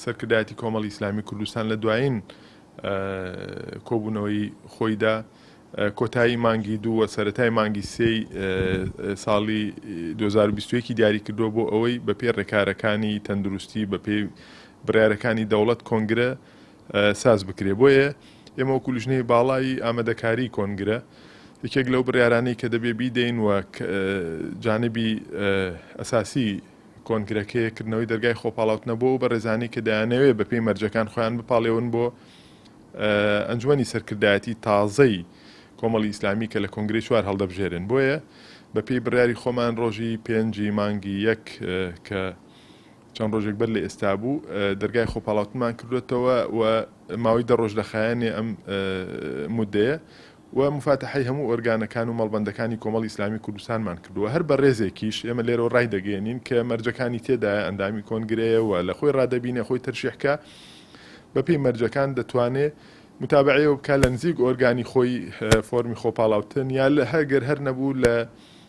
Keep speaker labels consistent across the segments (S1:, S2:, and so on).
S1: سەرکردایەتی کۆمەڵی ئیسلامی کوردستان لە دوایین کۆبوونەوەی خۆیدا کۆتایی مانگی دوو و سەرەتای مانگی سێی ساڵی 2021 دیاری کردووە بۆ ئەوەی بە پێی ڕێکارەکانی تەندروستی بە پێی بڕیارەکانی دەوڵەت کۆنگرە ساز بکرێ. بۆیە ئێمە وەکو لیژنەی باڵایی ئامادەکاری کۆنگرە یەکێک لەو بڕیارانەی کە دەبێ بیدەین و جانبی ئەساسی کۆنگرەکەیەکردنەوەی دەرگای خۆپاڵاوتنە بۆ بە ڕێزانی کە دەیانەوێت بە پێی مەرجەکان خۆیان بپاڵێون بۆ ئەنجومەنی سەرکردایەتی تازەی کۆمەڵی ئیسلامی کە لە کۆنگرەی چوار هەڵدەبژێرن. بۆیە بە پێی بڕیاری خۆمان ڕۆژی 5 مانگی 1 کە چەند ڕۆژێک بەر لە ئێستا بوو دەرگای خۆپاڵاوتنمان کردوێتەوە و ماوەی 10 ڕۆژ دەخایەنێ ئەم مودەیە و مفاتەحەی هەموو ئۆرگانەکان و مەڵبەندەکانی کۆمەڵی ئیسلامی کوردستانمان کردووە. هەر بە ڕێزێکیش ئێمە لێرەوە ڕای دەگەێنین کە مەرجەکانی تێدایە ئەندامی کۆنگرەیەوە لە خۆی ڕادەبینێ خۆی تەرشیحکە بە پێی مەرجەکان دەتوانێت متابعەیەوە بکە لە نزیک ئۆرگانی خۆی فۆرمی خۆپاڵاوتن یا لە هەرگەر هەر نەبوو لە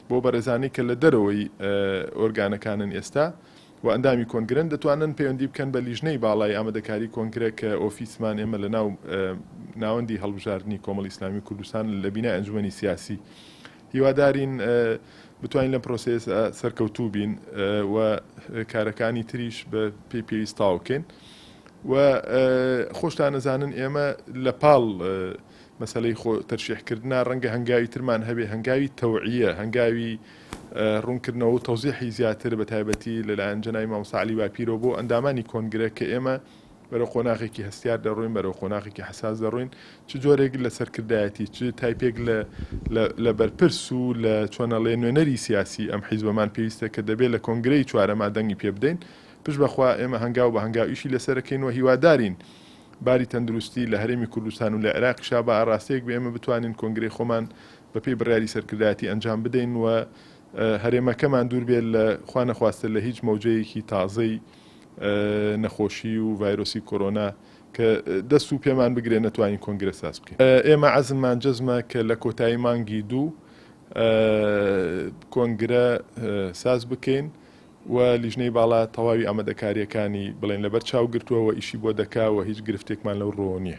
S1: بۆ بەڕێزانی کە لە دەرەوەی ئۆرگانەکانن ئێستا و ئەندامی کۆنگرن دەتوانن پەیوەندی بکەن بە لیژنەی باڵای ئامادەکاری کۆنگرە کە ئۆفیسمان ئێمە لە ناوەندی هەڵبژاردننی کۆمەڵی ئیسلامی کوردستان لە بینای ئەنجومەنی سیاسی هیوادارین بتوانین لە پرۆسێس سەرکەوتوو بین و کارەکانی تریش بە پێی پێویستاو بکەین و خۆشتان نەزانن ئێمە لە پاڵ مەسەلەی تەرشیحکردنا ڕەنگە هەنگاوی ترمان هەبێ هەنگاوی تەوعیە هەنگاوی ڕوونکردنەوە و تەوزیحی زیاتر بە تایبەتی لەلایەن جەنابی مامۆستا عەلی باپیرۆ بۆ ئەندامانی کۆنگرە کە ئێمە بەرەو خۆناغێکی هەستیار دەڕۆین بەرەو خۆناغێکی حەساس دەڕۆین چ جۆرێک لە سەرکردایەتی چ تایپێک لە بەرپرس و لە چۆنەڵێ نوێنەری سیاسی ئەم حیزبەمان پێویستە کە دەبێت لە کۆنگرەی چوارەما دەنگی پێ بدەین. پشت بەخوا ئێمە هەنگاو بە هەنگاو ئیشی لەسەرەکەینەوە هیوادارین باری تەندروستی لە هەرێمی کوردستان و لە عێراقیشا بە ئاڕاستەیەک بە ئێمە بتوانین کۆنگرەی خۆمان بە پێی بڕیاری سەرکردایەتی ئەنجام بدەین و هەرێمەکەمان دوور بێت لە خوا نەخواستە لە هیچ مەوجەیەکی تازەی نەخۆشی و ڤایرۆسی کۆرۆنا کە دەست و پێمان بگرێ نەتوانین کۆنگرە ساز بکەین. ئێمە عەزممان جەزمە کە لە کۆتایی مانگی دوو کۆنگرە ساز بکەین و لیژنەی باڵا تەواوی ئامادەکاریەکانی بڵێن لەبەر چاو گرتووەوە ئیشی بۆ دەکا و هیچ گرفتێکمان لەو ڕۆ نییە.